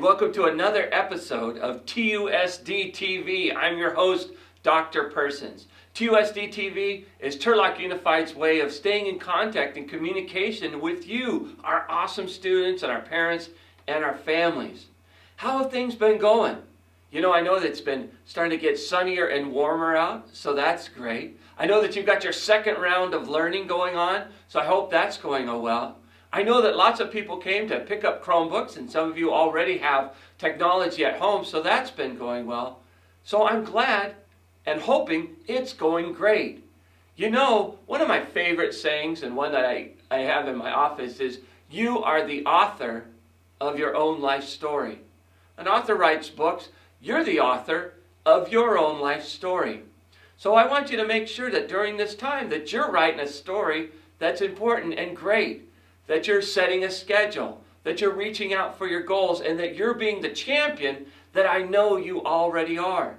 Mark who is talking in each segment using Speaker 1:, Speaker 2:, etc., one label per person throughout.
Speaker 1: welcome to another episode of TUSDtv. I'm your host, Dr. Persons. TUSDtv is Turlock Unified's way of staying in contact and communication with you, our awesome students and our parents and our families. How have things been going? You know, I know that it's been starting to get sunnier and warmer out, so that's great. I know that you've got your second round of learning going on, so I hope that's going well. I know that lots of people came to pick up Chromebooks, and some of you already have technology at home, so that's been going well. So I'm glad and hoping it's going great. You know, one of my favorite sayings, and one that I have in my office, is, you are the author of your own life story. An author writes books. You're the author of your own life story. So I want you to make sure that during this time that you're writing a story that's important and great, that you're setting a schedule, that you're reaching out for your goals, and that you're being the champion that I know you already are.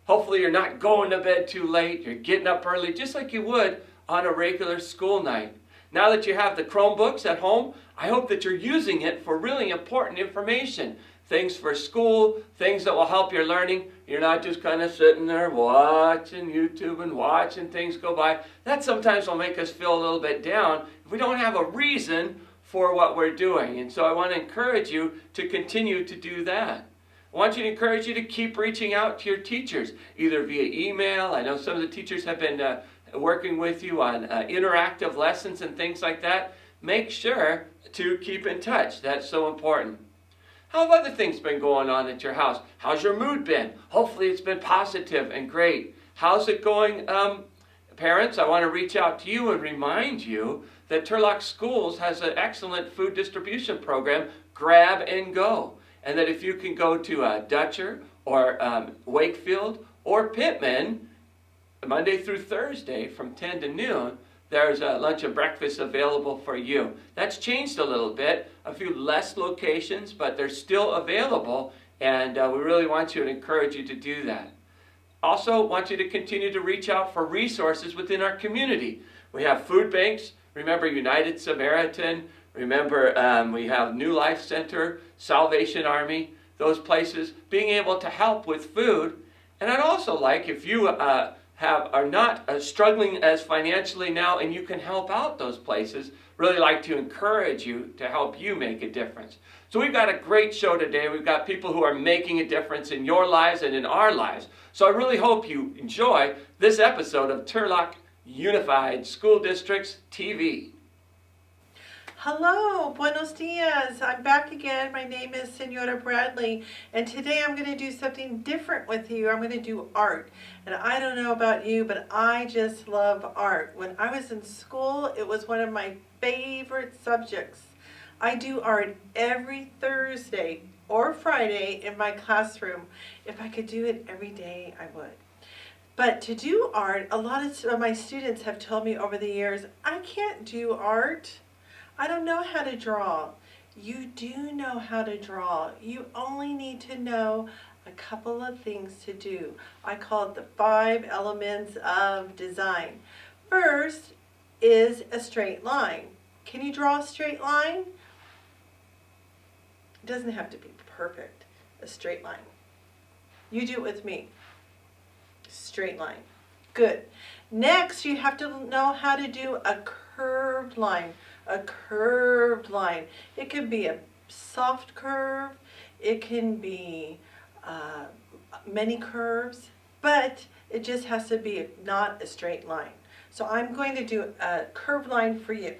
Speaker 1: Hopefully you're not going to bed too late, you're getting up early just like you would on a regular school night. Now that you have the Chromebooks at home, I hope that you're using it for really important information. Things for school, things that will help your learning. You're not just kind of sitting there watching YouTube and watching things go by. That sometimes will make us feel a little bit down if we don't have a reason for what we're doing. And so I want to encourage you to continue to do that. I want to encourage you to keep reaching out to your teachers, either via email. I know some of the teachers have been working with you on interactive lessons and things like that. Make sure to keep in touch. That's so important. How have other things been going on at your house? How's your mood been? Hopefully it's been positive and great. How's it going? Parents, I want to reach out to you and remind you that Turlock Schools has an excellent food distribution program, Grab and Go. And that if you can go to Dutcher or Wakefield or Pittman, Monday through Thursday from 10 to noon, there's a lunch and breakfast available for you. That's changed a little bit, a few less locations, but they're still available, and we really want you and encourage you to do that. Also, want you to continue to reach out for resources within our community. We have food banks. Remember United Samaritan. Remember we have New Life Center, Salvation Army, those places, being able to help with food. And I'd also like, if you are not struggling as financially now and you can help out those places, really like to encourage you to help you make a difference. So we've got a great show today. We've got people who are making a difference in your lives and in our lives. So I really hope you enjoy this episode of Turlock Unified School Districts TV.
Speaker 2: Hello, buenos dias. I'm back again. My name is Senora Bradley, and today I'm going to do something different with you. I'm going to do art. And I don't know about you, but I just love art. When I was in school, it was one of my favorite subjects. I do art every Thursday or Friday in my classroom. If I could do it every day, I would. But to do art, a lot of my students have told me over the years, I can't do art. I don't know how to draw. You do know how to draw. You only need to know a couple of things to do. I call it the 5 elements of design. First is a straight line. Can you draw a straight line? It doesn't have to be perfect. A straight line. You do it with me. Straight line. Good. Next, you have to know how to do a curved line. A curved line. It can be a soft curve. It can be many curves, but it just has to be not a straight line. So I'm going to do a curved line for you.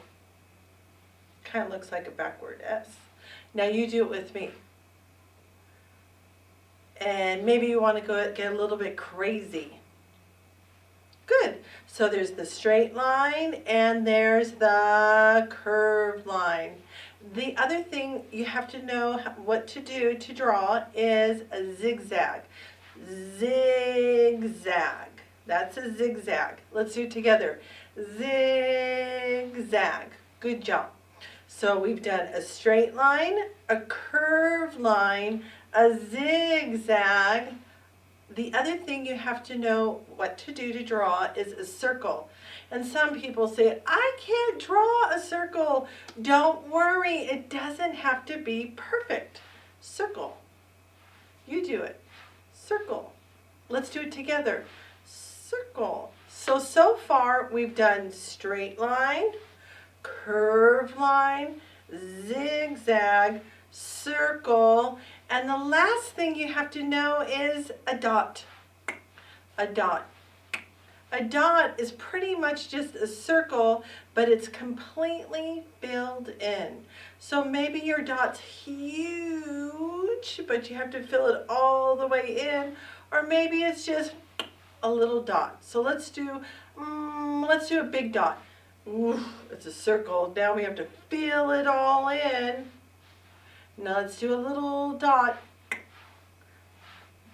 Speaker 2: Kind of looks like a backward S. Now you do it with me. And maybe you want to go get a little bit crazy. Good. So there's the straight line and there's the curved line. The other thing you have to know what to do to draw is a zigzag. Zigzag. That's a zigzag. Let's do it together. Zigzag. Good job. So we've done a straight line, a curved line, a zigzag. The other thing you have to know what to do to draw is a circle. And some people say, I can't draw a circle. Don't worry, it doesn't have to be perfect. Circle. You do it. Circle. Let's do it together. Circle. So far we've done straight line, curved line, zigzag, circle, and the last thing you have to know is a dot. A dot. A dot is pretty much just a circle, but it's completely filled in. So maybe your dot's huge, but you have to fill it all the way in, or maybe it's just a little dot. So let's do a big dot. Ooh, it's a circle. Now we have to fill it all in. Now let's do a little dot.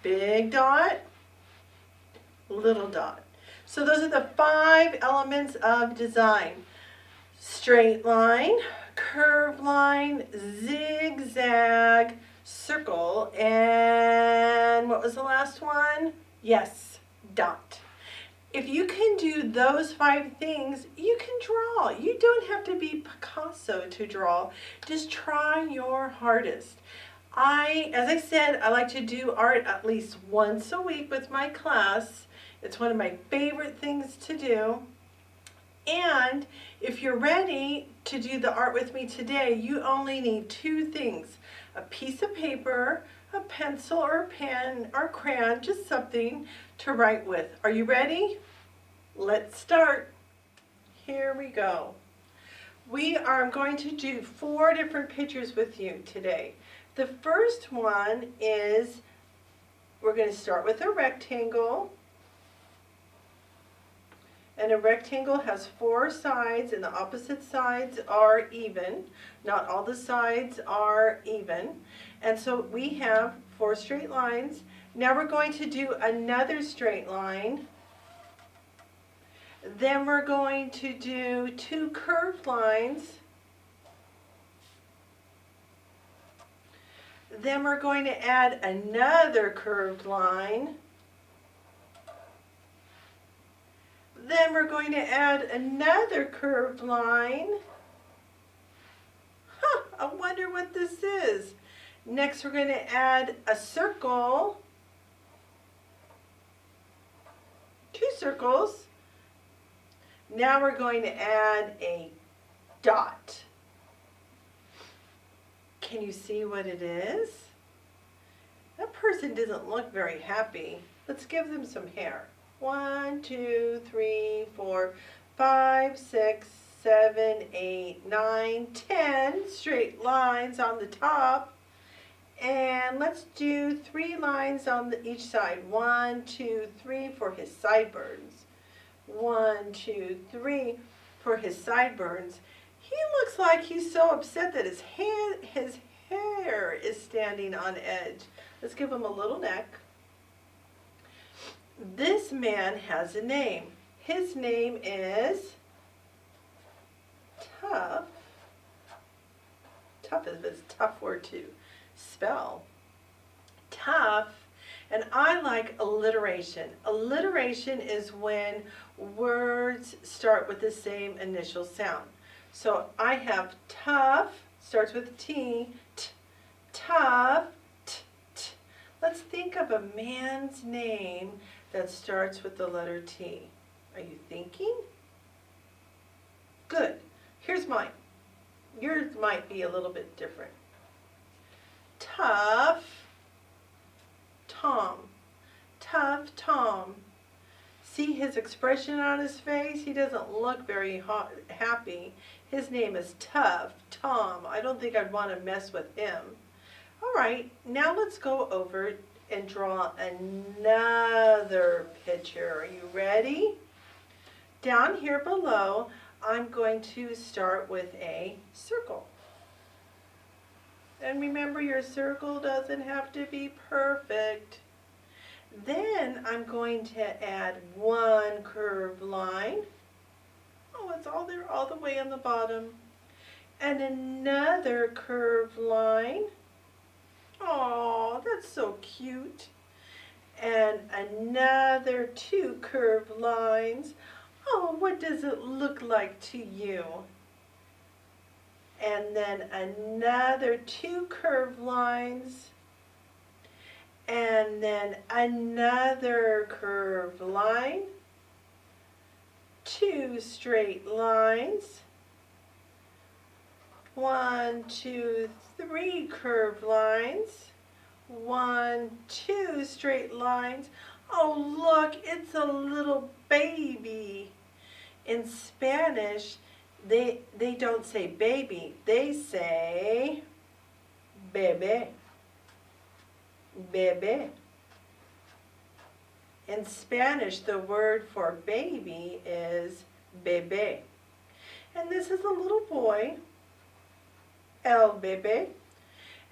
Speaker 2: Big dot, little dot. So those are the 5 elements of design. Straight line, curved line, zigzag, circle, and what was the last one? Yes, dot. If you can do those 5 things, you can draw. You don't have to be Picasso to draw. Just try your hardest. As I said, I like to do art at least once a week with my class. It's one of my favorite things to do. And if you're ready to do the art with me today, you only need 2 things. A piece of paper, a pencil or a pen or crayon, just something to write with. Are you ready? Let's start. Here we go. We are going to do 4 different pictures with you today. The first one is, we're going to start with a rectangle. And a rectangle has 4 sides, and the opposite sides are even. Not all the sides are even. And so we have 4 straight lines. Now we're going to do another straight line. Then we're going to do 2 curved lines. Then we're going to add another curved line. Then we're going to add another curved line. I wonder what this is. Next we're going to add a circle. 2 circles. Now we're going to add a dot. Can you see what it is? That person doesn't look very happy. Let's give them some hair. 1, 2, 3, 4, 5, 6, 7, 8, 9, 10 straight lines on the top. And let's do 3 lines on each side. 1, 2, 3 for his sideburns. 1, 2, 3 for his sideburns. He looks like he's so upset that his hair is standing on edge. Let's give him a little neck. This man has a name. His name is Tough. Tough is a tough word to spell. Tough. And I like alliteration. Alliteration is when words start with the same initial sound. So I have tough, starts with T, tough, t. Let's think of a man's name that starts with the letter T. Are you thinking? Good. Here's mine. Yours might be a little bit different. Tough Tom. Tough Tom. See his expression on his face? He doesn't look very happy. His name is Tough Tom. I don't think I'd want to mess with him. All right, now let's go over and draw another picture. Are you ready? Down here below, I'm going to start with a circle. And remember, your circle doesn't have to be perfect. Then I'm going to add 1 curved line. Oh, it's all there, all the way on the bottom. And another curved line. Oh, that's so cute. And another 2 curved lines. Oh, what does it look like to you? And then another 2 curved lines. and then another curved line, 2 straight lines, 1, 2, 3 curved lines, 1, 2 straight lines. Oh, look, it's a little baby. In Spanish, they don't say baby, they say bebé. Bebé. In Spanish, the word for baby is bebé. And this is a little boy, el bebé.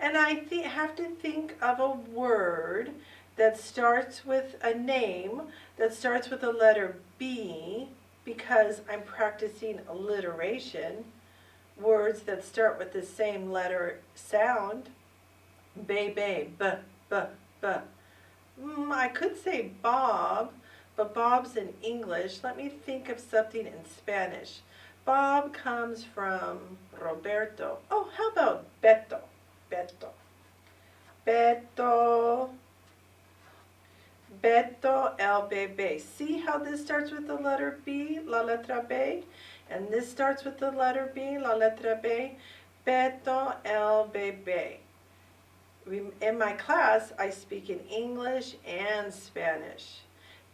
Speaker 2: And I have to think of a word that starts with a name, that starts with the letter B, because I'm practicing alliteration. Words that start with the same letter sound. Bebe, b, b, b. I could say Bob, but Bob's in English. Let me think of something in Spanish. Bob comes from Roberto. Oh, how about Beto? Beto. Beto. Beto el bebé. See how this starts with the letter B, la letra B? And this starts with the letter B, la letra B. Beto el bebé. In my class, I speak in English and Spanish.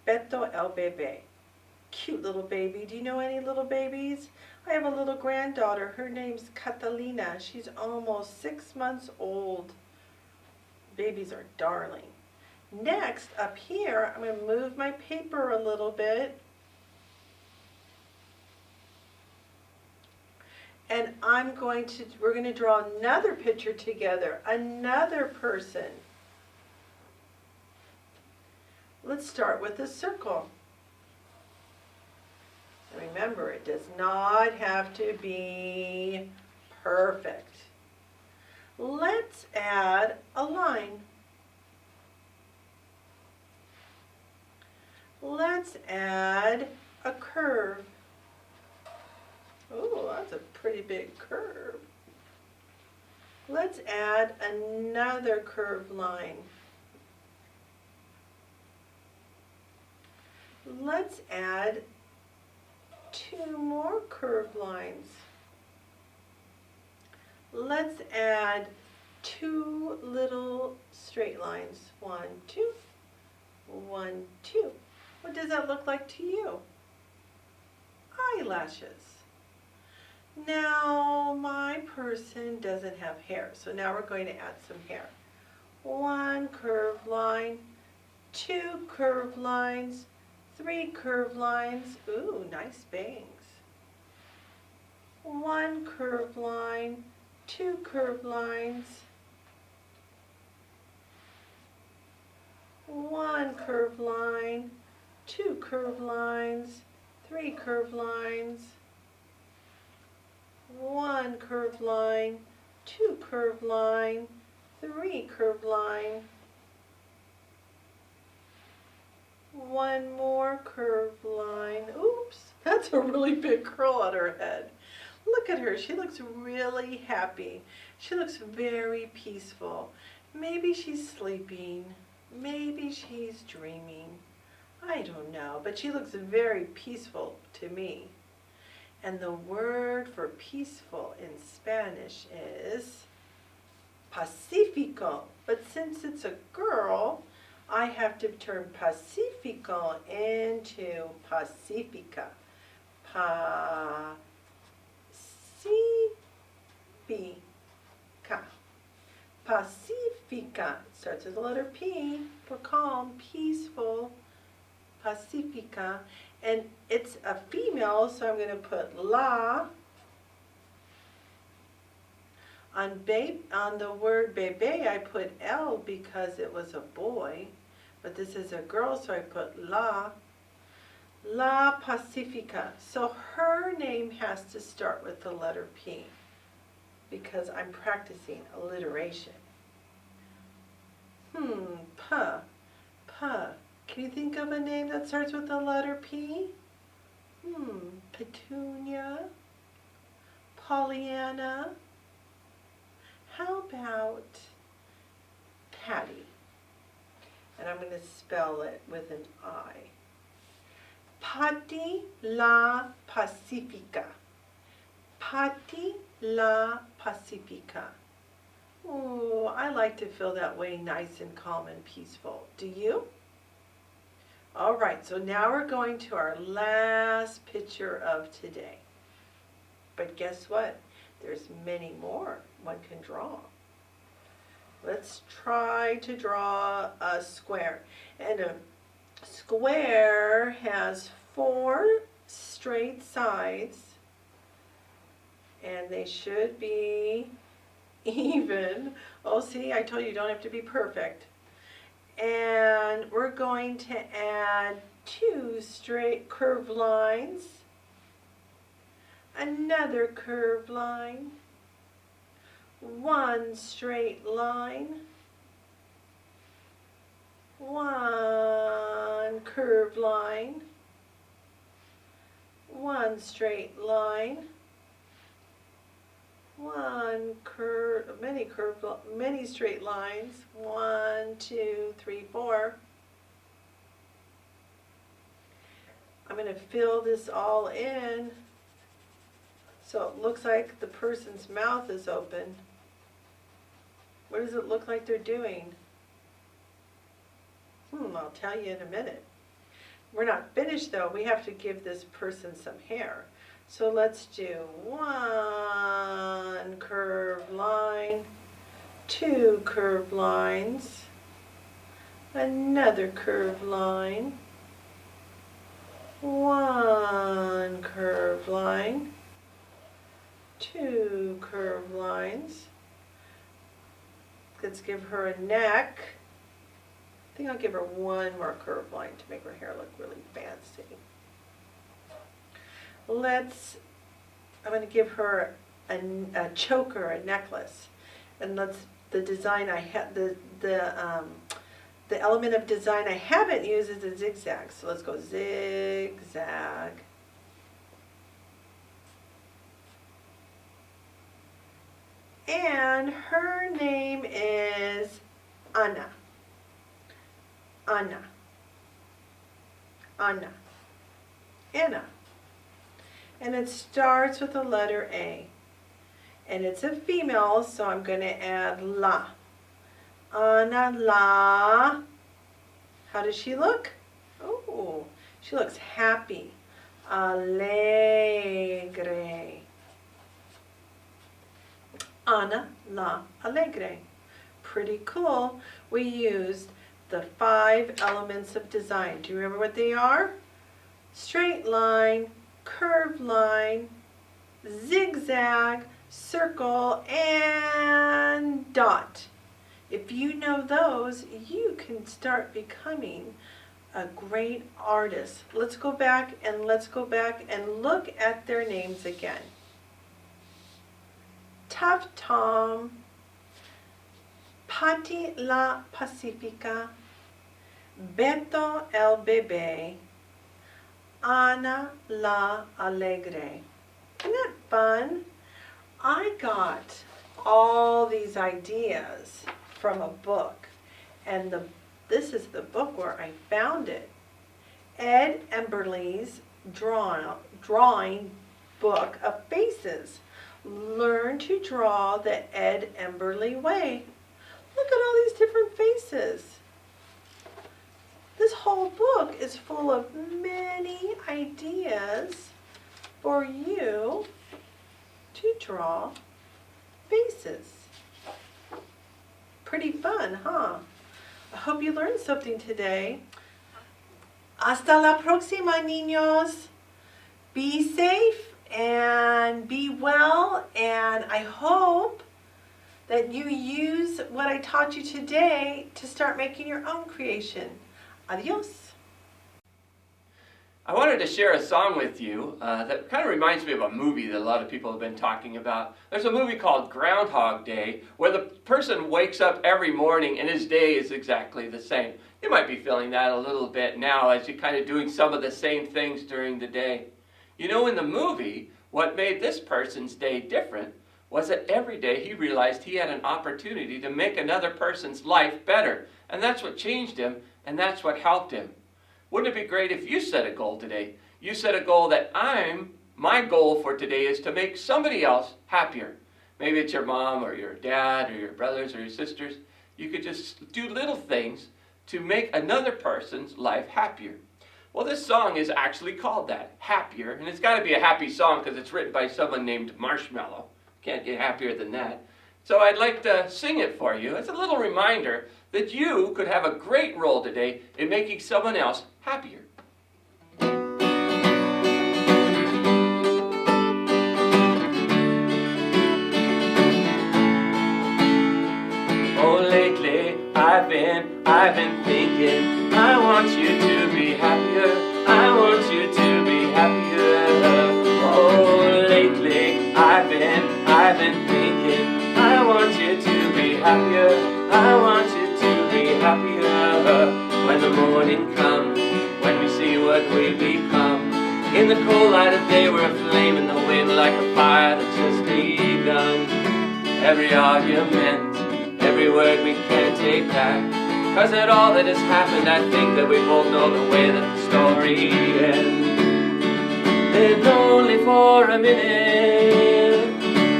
Speaker 2: Beto el bebé. Cute little baby. Do you know any little babies? I have a little granddaughter. Her name's Catalina. She's almost 6 months old. Babies are darling. Next, up here, I'm going to move my paper a little bit. And we're going to draw another picture together, another person. Let's start with a circle. Remember, it does not have to be perfect. Let's add a line. Let's add a curve. Oh, that's a pretty big curve. Let's add another curved line. Let's add 2 more curved lines. Let's add 2 little straight lines. 1, 2, 1, 2. What does that look like to you? Eyelashes. Now my person doesn't have hair, so now we're going to add some hair. 1 curved line, 2 curved lines, 3 curved lines. Ooh, nice bangs. 1 curved line, 2 curved lines, 1 curved line, 2 curved lines, 3 curved lines, 1 curved line, 2 curved line, 3 curved line, 1 more curved line. Oops, that's a really big curl on her head. Look at her, she looks really happy. She looks very peaceful. Maybe she's sleeping, maybe she's dreaming. I don't know, but she looks very peaceful to me. And the word for peaceful in Spanish is Pacifico. But since it's a girl, I have to turn Pacifico into Pacifica. Pacifica. Pacifica. It starts with the letter P for calm, peaceful. Pacifica. And it's a female, so I'm going to put la. On the word bebe, I put L because it was a boy, but this is a girl, so I put la. La Pacifica. So her name has to start with the letter P because I'm practicing alliteration. Can you think of a name that starts with the letter P? Petunia, Pollyanna. How about Patty? And I'm going to spell it with an I. Patti la Pacifica. Patti la Pacifica. Ooh, I like to feel that way, nice and calm and peaceful. Do you? All right, so now we're going to our last picture of today. But guess what? There's many more one can draw. Let's try to draw a square. And a square has 4 straight sides, and they should be even. Oh, see, I told you don't have to be perfect. And we're going to add 2 straight curved lines, another curved line, 1 straight line, 1 curved line, 1 straight line, many straight lines, 1, 2, 3, 4. I'm going to fill this all in so it looks like the person's mouth is open. What does it look like they're doing? I'll tell you in a minute. We're not finished though. We have to give this person some hair. So let's do 1 curved line, 2 curved lines, another curved line, 1 curved line, 2 curved lines. Let's give her a neck. I think I'll give her 1 more curved line to make her hair look really fancy. I'm going to give her a choker, a necklace, and the design I had, the element of design I haven't used is a zigzag. So let's go zigzag. And her name is Anna. Anna. Anna. Anna. And it starts with the letter A. And it's a female, so I'm going to add la. Anna la. How does she look? Oh, she looks happy. Alegre. Ana la alegre. Pretty cool. We used the 5 elements of design. Do you remember what they are? Straight line, curved line, zigzag, circle, and dot. If you know those, you can start becoming a great artist. Let's go back and look at their names again. Tough Tom, Patti la Pacifica, Beto el Bebé, Ana la Alegre. Isn't that fun? I got all these ideas from a book, and this is the book where I found it. Ed Emberley's drawing book of faces. Learn to draw the Ed Emberley way. Look at all these different faces. This whole book is full of many ideas for you to draw faces. Pretty fun, huh? I hope you learned something today. Hasta la próxima, niños. Be safe and be well, and I hope that you use what I taught you today to start making your own creation. Adios.
Speaker 1: I wanted to share a song with you that kind of reminds me of a movie that a lot of people have been talking about. There's a movie called Groundhog Day where the person wakes up every morning and his day is exactly the same. You might be feeling that a little bit now as you're kind of doing some of the same things during the day. You know, in the movie, what made this person's day different was that every day he realized he had an opportunity to make another person's life better. And that's what changed him, and that's what helped him. Wouldn't it be great if you set a goal today? You set a goal that my goal for today is to make somebody else happier. Maybe it's your mom or your dad or your brothers or your sisters. You could just do little things to make another person's life happier. Well, this song is actually called that, Happier. And it's got to be a happy song because it's written by someone named Marshmallow. Can't get happier than that. So I'd like to sing it for you. It's a little reminder that you could have a great role today in making someone else happier. Oh, lately I've been thinking, I want you to be happier. I want you to be happier. Oh, lately I've been thinking, I want you to be happier. I want you to be happier. When the morning comes, when we see what we become, in the cold light of day we're aflame in the wind like a fire that's just begun. Every argument, every word we can't take back, 'cause at all that has happened I think that we both know the way that the story ends. Then only for a minute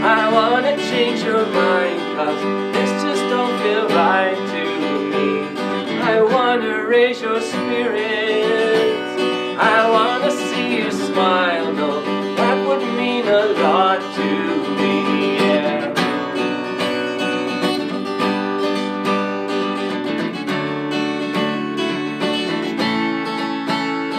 Speaker 1: I wanna change your mind, 'cause this just don't feel right to me. I wanna raise your spirits, I wanna see you smile. No, that would mean a lot to me, yeah.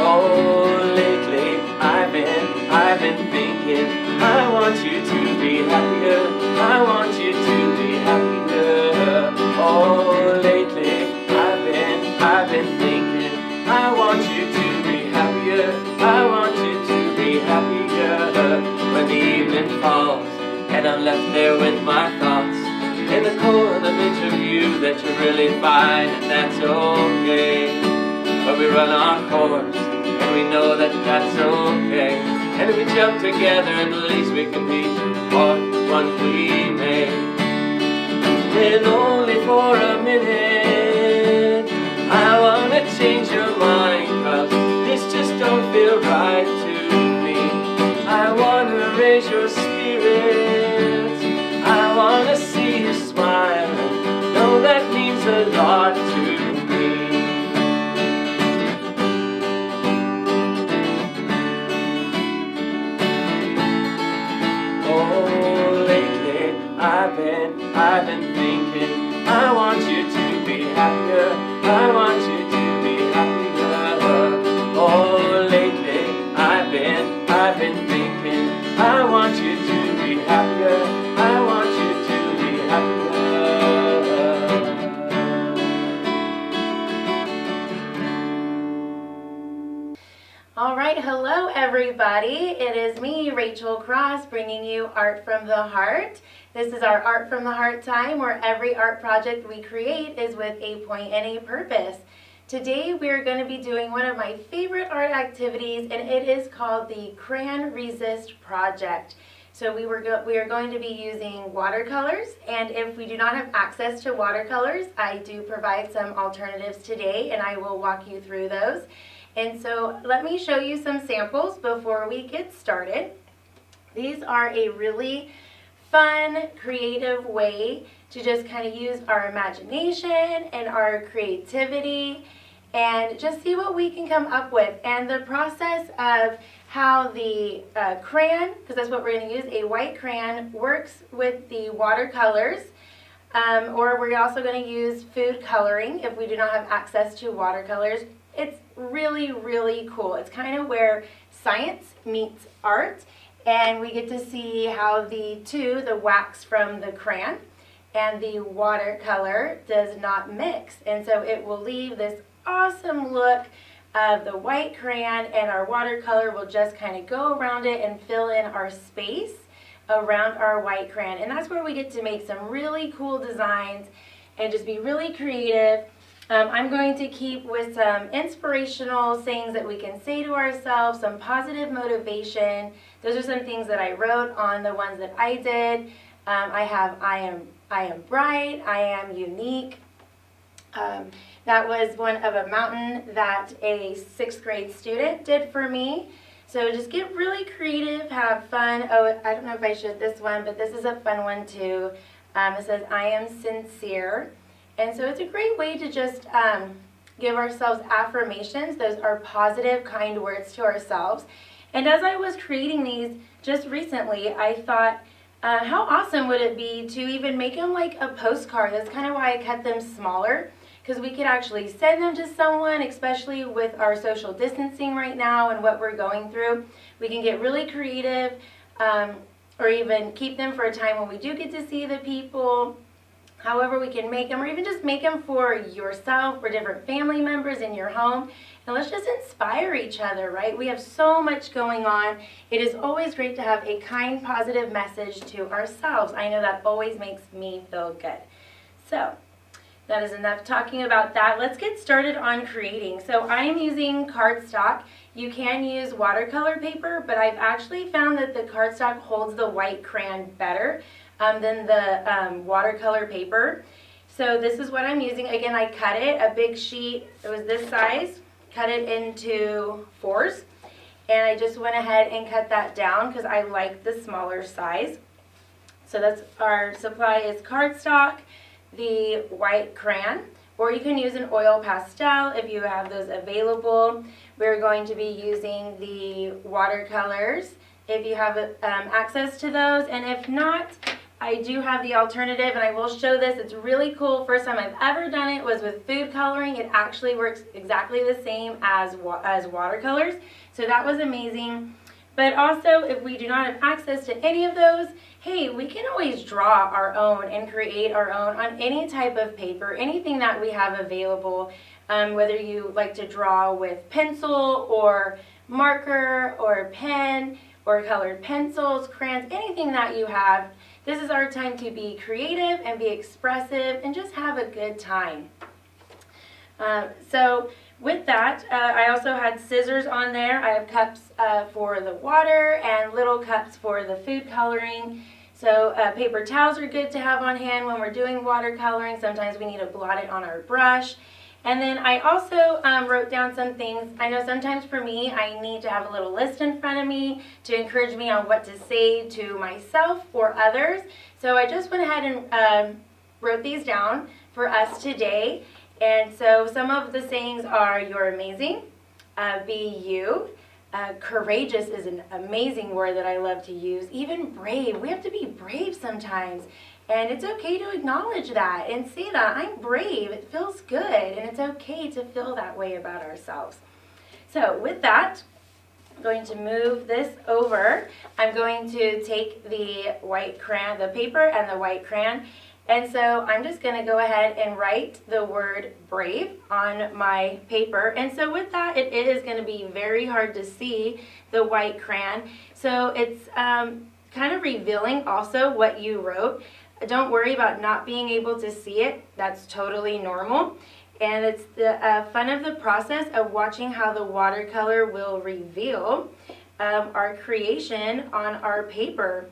Speaker 1: Oh, lately I've been thinking, I want you to be happier. I want you to be happier. Oh, lately I've been thinking, I want you to be happier. I want you to be happier. When the evening falls and I'm left there with my thoughts, in the cold image of you that you're really fine and that's okay. But we run our course and we know that that's okay. And if we jump together, at least we can be part ones we made. And only for a minute I wanna change your mind, 'cause this just don't feel right to me. I wanna raise your spirits, I wanna see you smile. No, that means a lot to me. Oh, lately I've been thinking, I want you to be happier. I want you to be happier. Oh, lately I've been thinking, I want you to be happier. I want you to be happier.
Speaker 3: All right, hello everybody. It is me, Rachel Cross, bringing you Art from the Heart. This is our Art from the Heart time, where every art project we create is with a point and a purpose. Today we're going to be doing one of my favorite art activities, and it is called the Crayon Resist Project. So we are going to be using watercolors, and if we do not have access to watercolors, I do provide some alternatives today, and I will walk you through those. And so let me show you some samples before we get started. These are a really fun, creative way to just kind of use our imagination and our creativity and just see what we can come up with. And the process of how the crayon, because that's what we're going to use, a white crayon, works with the watercolors. Or we're also going to use food coloring if we do not have access to watercolors. It's really, really cool. It's kind of where science meets art, and we get to see how the wax from the crayon and the watercolor does not mix. And so it will leave this awesome look of the white crayon, and our watercolor will just kind of go around it and fill in our space around our white crayon. And that's where we get to make some really cool designs and just be really creative. I'm going to keep with some inspirational sayings that we can say to ourselves, some positive motivation. Those are some things that I wrote on the ones that I did. I have I am bright, I am unique. That was one of a mountain that a 6th grade student did for me. So just get really creative, have fun. Oh, I don't know if I showed this one, but this is a fun one too. It says, I am sincere. And so it's a great way to just give ourselves affirmations. Those are positive, kind words to ourselves. And as I was creating these just recently, I thought, how awesome would it be to even make them like a postcard? That's kind of why I cut them smaller, because we could actually send them to someone, especially with our social distancing right now and what we're going through. We can get really creative, or even keep them for a time when we do get to see the people. However we can make them, or even just make them for yourself, for different family members in your home. And let's just inspire each other, right? We have so much going on. It is always great to have a kind, positive message to ourselves. I know that always makes me feel good. So that is enough talking about that. Let's get started on creating. So I'm using cardstock. You can use watercolor paper, but I've actually found that the cardstock holds the white crayon better than the watercolor paper. So this is what I'm using. Again, I cut it, a big sheet, it was this size, cut it into 4s. And I just went ahead and cut that down because I like the smaller size. So that's our supply is cardstock, the white crayon, or you can use an oil pastel if you have those available. We're going to be using the watercolors if you have access to those, and if not, I do have the alternative, and I will show this. It's really cool. First time I've ever done it was with food coloring. It actually works exactly the same as watercolors, so that was amazing. But also, if we do not have access to any of those, hey, we can always draw our own and create our own on any type of paper, anything that we have available, whether you like to draw with pencil or marker or pen or colored pencils, crayons, anything that you have. This is our time to be creative and be expressive and just have a good time. So with that, I also had scissors on there. I have cups for the water and little cups for the food coloring. So paper towels are good to have on hand when we're doing watercoloring. Sometimes we need to blot it on our brush. And then I also wrote down some things. I know sometimes for me, I need to have a little list in front of me to encourage me on what to say to myself or others. So I just went ahead and wrote these down for us today. And so some of the sayings are, you're amazing, be you. Courageous is an amazing word that I love to use. Even brave. We have to be brave sometimes. And it's okay to acknowledge that and say that I'm brave. It feels good, and it's okay to feel that way about ourselves. So with that, I'm going to move this over. I'm going to take the white crayon, the paper and the white crayon, and so I'm just going to go ahead and write the word brave on my paper. And so with that, it is going to be very hard to see the white crayon. So it's kind of revealing also what you wrote. Don't worry about not being able to see it. That's totally normal. And it's the fun of the process of watching how the watercolor will reveal our creation on our paper.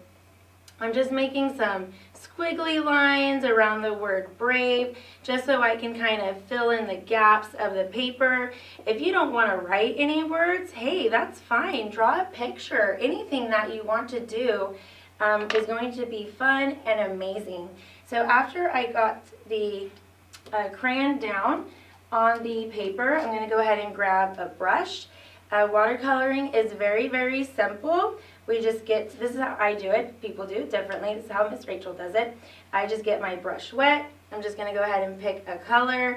Speaker 3: I'm just making some squiggly lines around the word brave, just so I can kind of fill in the gaps of the paper. If you don't want to write any words, hey, that's fine. Draw a picture. Anything that you want to do is going to be fun and amazing. So after I got the crayon down on the paper, I'm going to go ahead and grab a brush. Watercoloring is very, very simple. We just get, this is how I do it. People do it differently. This is how Miss Rachel does it. I just get my brush wet. I'm just going to go ahead and pick a color.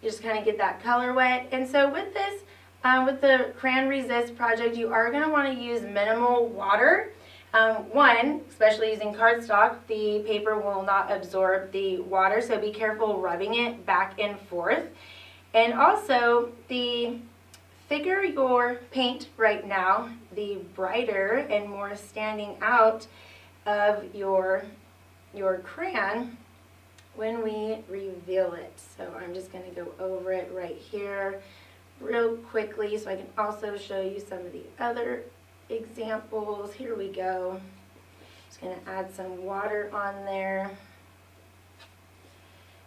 Speaker 3: You just kind of get that color wet. And so with this, with the Crayon Resist project, you are going to want to use minimal water. One, especially using cardstock, the paper will not absorb the water, so be careful rubbing it back and forth. And also, the thicker your paint right now, the brighter and more standing out of your crayon when we reveal it. So I'm just going to go over it right here real quickly so I can also show you some of the other examples. Here we go. Just Gonna add some water on there.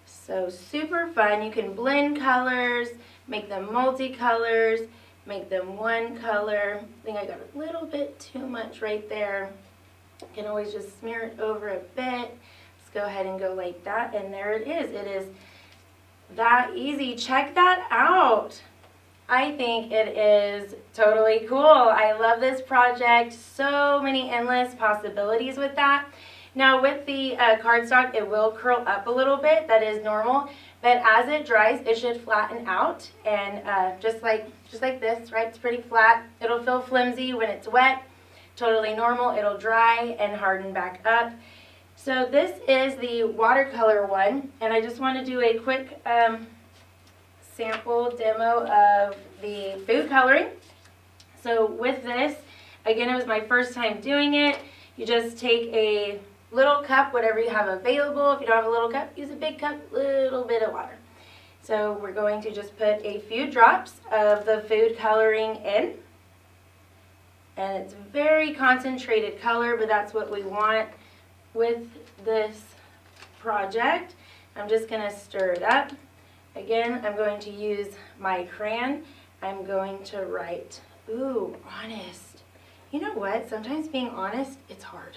Speaker 3: So super fun. You can blend colors, make them multicolors, make them one color. I think I got a little bit too much right there. You can always just smear it over a bit. Let's go ahead and go like that, and there it is. It is that easy. Check that out. I think it is totally cool. I love this project. So many endless possibilities with that. Now with the cardstock, it will curl up a little bit. That is normal. But as it dries, it should flatten out. And just like this, right? It's pretty flat. It'll feel flimsy when it's wet. Totally normal. It'll dry and harden back up. So this is the watercolor one. And I just want to do a quick sample demo of the food coloring. So with this, again, it was my first time doing it. You just take a little cup, whatever you have available. If you don't have a little cup, use a big cup, little bit of water. So we're going to just put a few drops of the food coloring in. And it's very concentrated color, but that's what we want with this project. I'm just going to stir it up. Again, I'm going to use my crayon. I'm going to write, ooh, honest. You know what? Sometimes being honest, it's hard.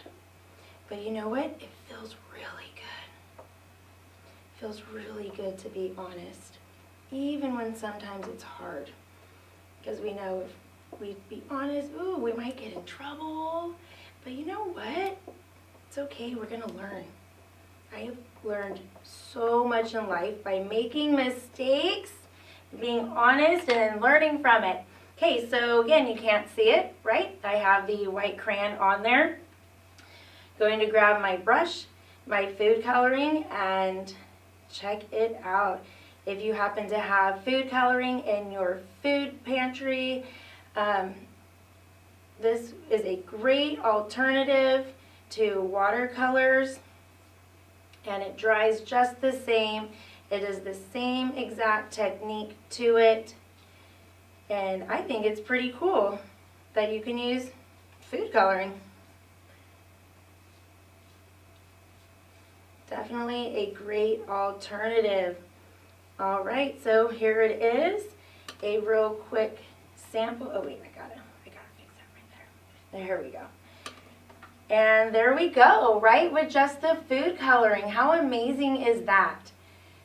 Speaker 3: But you know what? It feels really good. It feels really good to be honest. Even when sometimes it's hard. Because we know if we be honest, ooh, we might get in trouble. But you know what? It's okay. We're going to learn. I have learned so much in life by making mistakes, being honest, and then learning from it. Okay, so again, you can't see it, right? I have the white crayon on there. Going to grab my brush, my food coloring, and check it out. If you happen to have food coloring in your food pantry, this is a great alternative to watercolors. And it dries just the same. It is the same exact technique to it. And I think it's pretty cool that you can use food coloring. Definitely a great alternative. All right, so here it is. A real quick sample. Oh wait, I gotta fix that right there. There we go. And there we go, right, with just the food coloring. How amazing is that?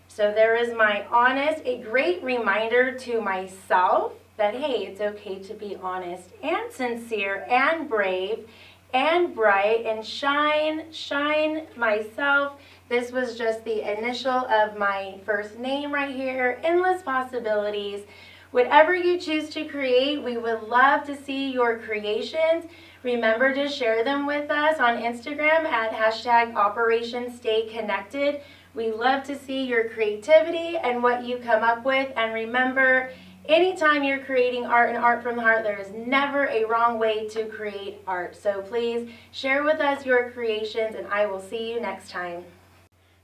Speaker 3: So there is my honest, a great reminder to myself that, hey, it's okay to be honest and sincere and brave and bright and shine myself. This was just the initial of my first name right here, endless possibilities. Whatever you choose to create, we would love to see your creations. Remember to share them with us on Instagram at #OperationStayConnected. We love to see your creativity and what you come up with. And remember, anytime you're creating art and art from the heart, there is never a wrong way to create art. So please share with us your creations, and I will see you next time.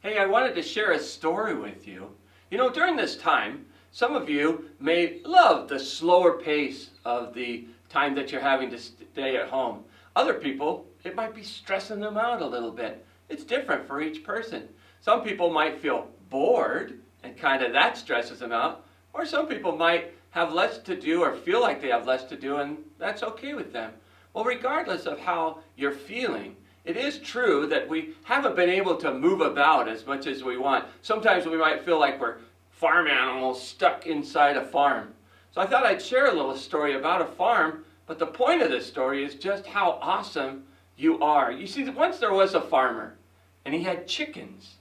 Speaker 1: Hey, I wanted to share a story with you. You know, during this time, some of you may love the slower pace of the time that you're having to stay at home. Other people, it might be stressing them out a little bit. It's different for each person. Some people might feel bored and kind of that stresses them out. Or some people might have less to do or feel like they have less to do, and that's okay with them. Well, regardless of how you're feeling, it is true that we haven't been able to move about as much as we want. Sometimes we might feel like we're farm animals stuck inside a farm. So I thought I'd share a little story about a farm, but the point of this story is just how awesome you are. You see, once there was a farmer, and he had chickens.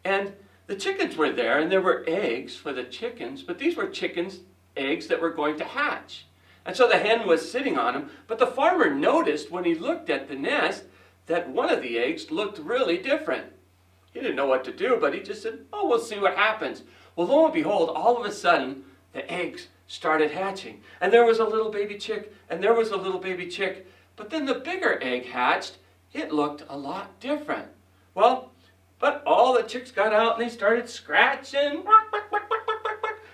Speaker 1: And the chickens were there, and there were eggs for the chickens, but these were chickens' eggs that were going to hatch. And so the hen was sitting on them, but the farmer noticed when he looked at the nest that one of the eggs looked really different. He didn't know what to do, but he just said, oh, we'll see what happens. Well, lo and behold, all of a sudden, the eggs started hatching. And there was a little baby chick, and there was a little baby chick. But then the bigger egg hatched. It looked a lot different. Well, but all the chicks got out and they started scratching,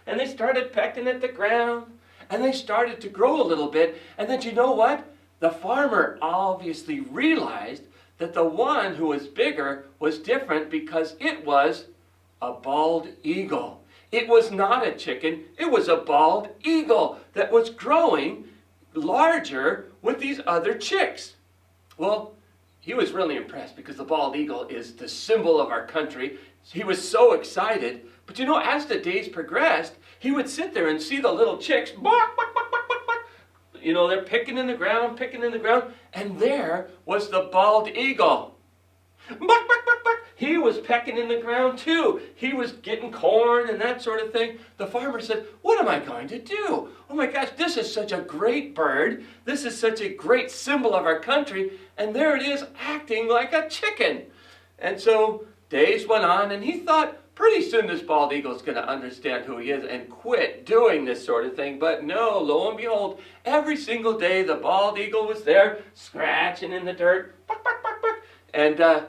Speaker 1: and they started pecking at the ground, and they started to grow a little bit. And then you know what? The farmer obviously realized that the one who was bigger was different because it was a bald eagle. It was not a chicken, it was a bald eagle that was growing larger with these other chicks. Well, he was really impressed because the bald eagle is the symbol of our country. He was so excited. But you know, as the days progressed, he would sit there and see the little chicks, bark, bark, bark, bark, bark, bark. You know, they're picking in the ground, and there was the bald eagle. Bark, bark, bark, bark. He was pecking in the ground too. He was getting corn and that sort of thing. The farmer said, what am I going to do? Oh my gosh, this is such a great bird. This is such a great symbol of our country. And there it is acting like a chicken. And so days went on and he thought, pretty soon this bald eagle is going to understand who he is and quit doing this sort of thing. But no, lo and behold, every single day the bald eagle was there scratching in the dirt. Bark, bark, bark, bark. And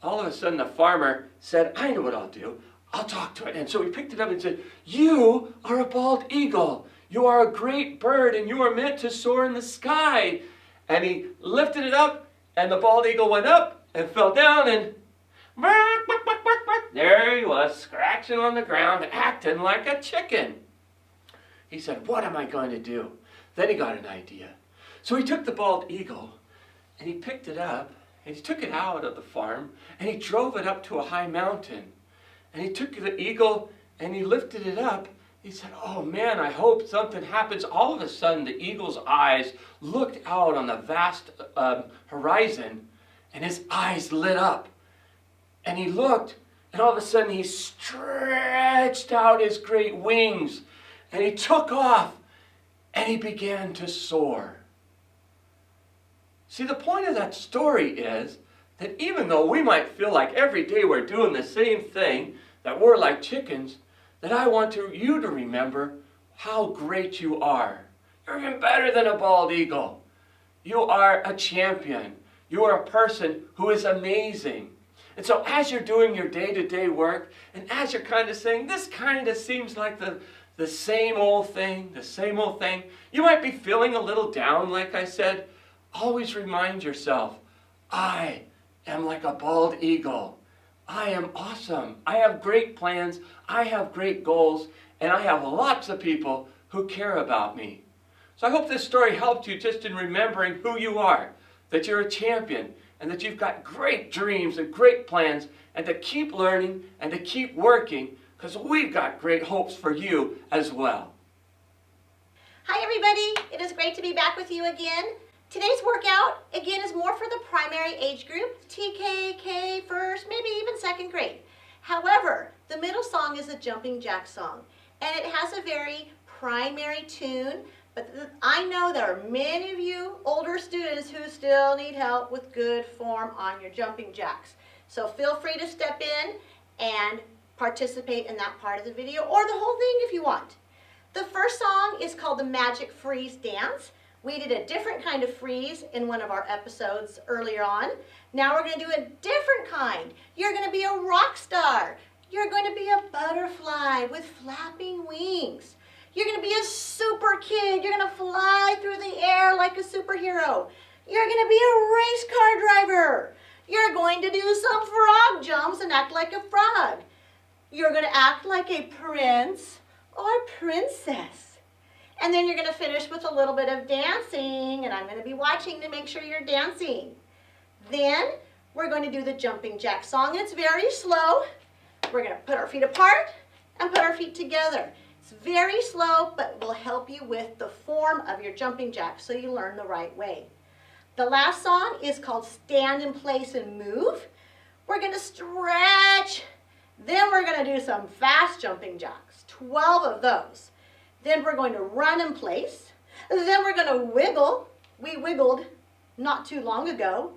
Speaker 1: all of a sudden the farmer said, I know what I'll do. I'll talk to it. And so he picked it up and said, you are a bald eagle. You are a great bird and you are meant to soar in the sky. And he lifted it up and the bald eagle went up and fell down and bark, bark, bark, bark, bark. There he was, scratching on the ground, acting like a chicken. He said, what am I going to do? Then he got an idea. So he took the bald eagle and he picked it up and he took it out of the farm and he drove it up to a high mountain. And he took the eagle and he lifted it up. He said, oh man, I hope something happens. All of a sudden the eagle's eyes looked out on the vast horizon and his eyes lit up. And he looked, and all of a sudden he stretched out his great wings, and he took off, and he began to soar. See, the point of that story is that even though we might feel like every day we're doing the same thing, that we're like chickens, that I want you to remember how great you are. You're even better than a bald eagle. You are a champion. You are a person who is amazing. And so as you're doing your day-to-day work, and as you're kind of saying, this kind of seems like the same old thing, you might be feeling a little down, like I said. Always remind yourself, I am like a bald eagle. I am awesome. I have great plans. I have great goals. And I have lots of people who care about me. So I hope this story helped you just in remembering who you are, that you're a champion, and that you've got great dreams and great plans, and to keep learning and to keep working, because we've got great hopes for you as well.
Speaker 4: Hi everybody, it is great to be back with you again. Today's workout, again, is more for the primary age group, TK, K, first, maybe even second grade. However, the middle song is a jumping jack song, and it has a very primary tune. But I know there are many of you older students who still need help with good form on your jumping jacks. So feel free to step in and participate in that part of the video, or the whole thing if you want. The first song is called the Magic Freeze Dance. We did a different kind of freeze in one of our episodes earlier on. Now we're going to do a different kind. You're going to be a rock star. You're going to be a butterfly with flapping wings. You're going to be a super kid. You're going to fly through the air like a superhero. You're going to be a race car driver. You're going to do some frog jumps and act like a frog. You're going to act like a prince or princess. And then you're going to finish with a little bit of dancing, and I'm going to be watching to make sure you're dancing. Then we're going to do the jumping jack song. It's very slow. We're going to put our feet apart and put our feet together. It's very slow, but will help you with the form of your jumping jack so you learn the right way. The last song is called Stand in Place and Move. We're going to stretch. Then we're going to do some fast jumping jacks, 12 of those. Then we're going to run in place. Then we're going to wiggle. We wiggled not too long ago.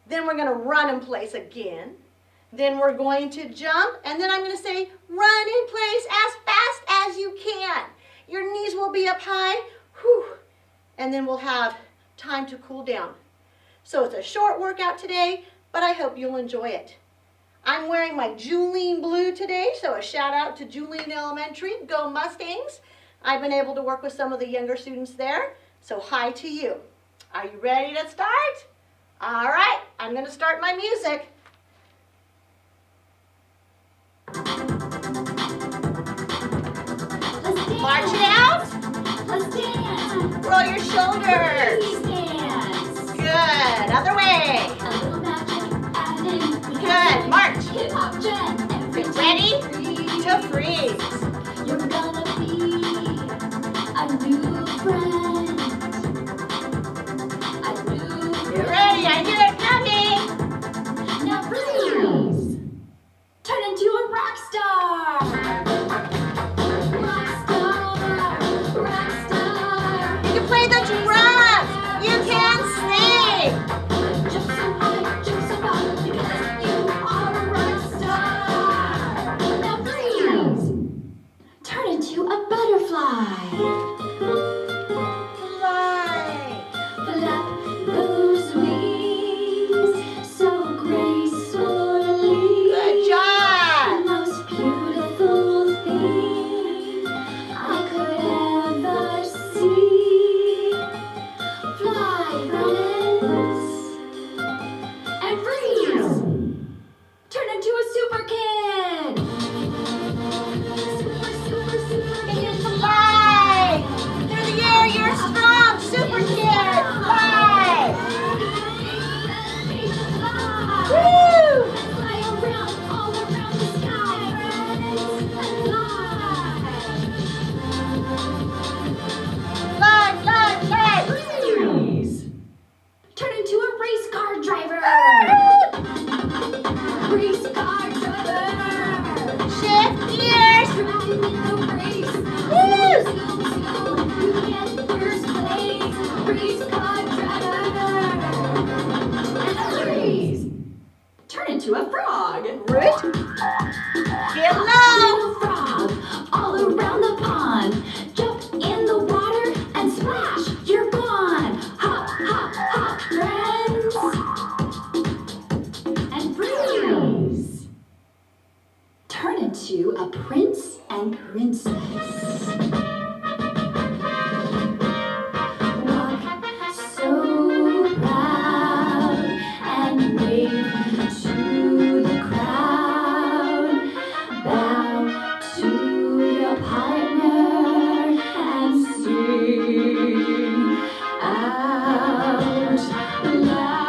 Speaker 4: Then we're going to run in place again. Then we're going to jump, and then I'm going to say, run in place as fast as you can. Your knees will be up high, whew, and then we'll have time to cool down. So it's a short workout today, but I hope you'll enjoy it. I'm wearing my Julian blue today, so a shout out to Julian Elementary. Go Mustangs. I've been able to work with some of the younger students there, so hi to you. Are you ready to start? All right, I'm going to start my music. March it out.
Speaker 5: Let's dance.
Speaker 4: Roll your shoulders.
Speaker 5: Please dance.
Speaker 4: Good. Other way.
Speaker 5: A little magic added.
Speaker 4: Good. March.
Speaker 5: Hip hop jam.
Speaker 4: Get ready to freeze.
Speaker 5: You're gonna be a new friend. A new
Speaker 4: Get ready. I hear it coming.
Speaker 5: Now freeze. Turn into a rock star. Rock star. Rock star.
Speaker 4: You can play the drums. You can sing.
Speaker 5: Jump so high, jump so far, because you are a rock star. Now freeze. Turn into a butterfly.
Speaker 4: Fly.
Speaker 5: Flap those wings so gracefully.
Speaker 4: Good
Speaker 5: The
Speaker 4: job.
Speaker 5: most beautiful thing I could ever see. Fly, friends, and freeze. Turn into a super kid. Super
Speaker 4: You
Speaker 5: kid.
Speaker 4: can fly. Through the air, you're strong. Super kid. Fly. Woo.
Speaker 5: Fly around, all around the sky, friends, and
Speaker 4: Fly, fly, fly.
Speaker 5: freeze. Turn into a race car driver. Race car driver.
Speaker 4: Shift gears.
Speaker 5: Driving in the race.
Speaker 4: Woo.
Speaker 5: Zoom, zoom, you get first place. Race car driver. And freeze. Turn into a frog.
Speaker 4: Root. Get low.
Speaker 5: Little frog, all around the pond. Jump in the water and splash, you're gone. Hop, hop, hop, friends. And freeze. Turn into a prince and princess. Walk so proud and wave to the crowd. Bow to your partner and sing out loud.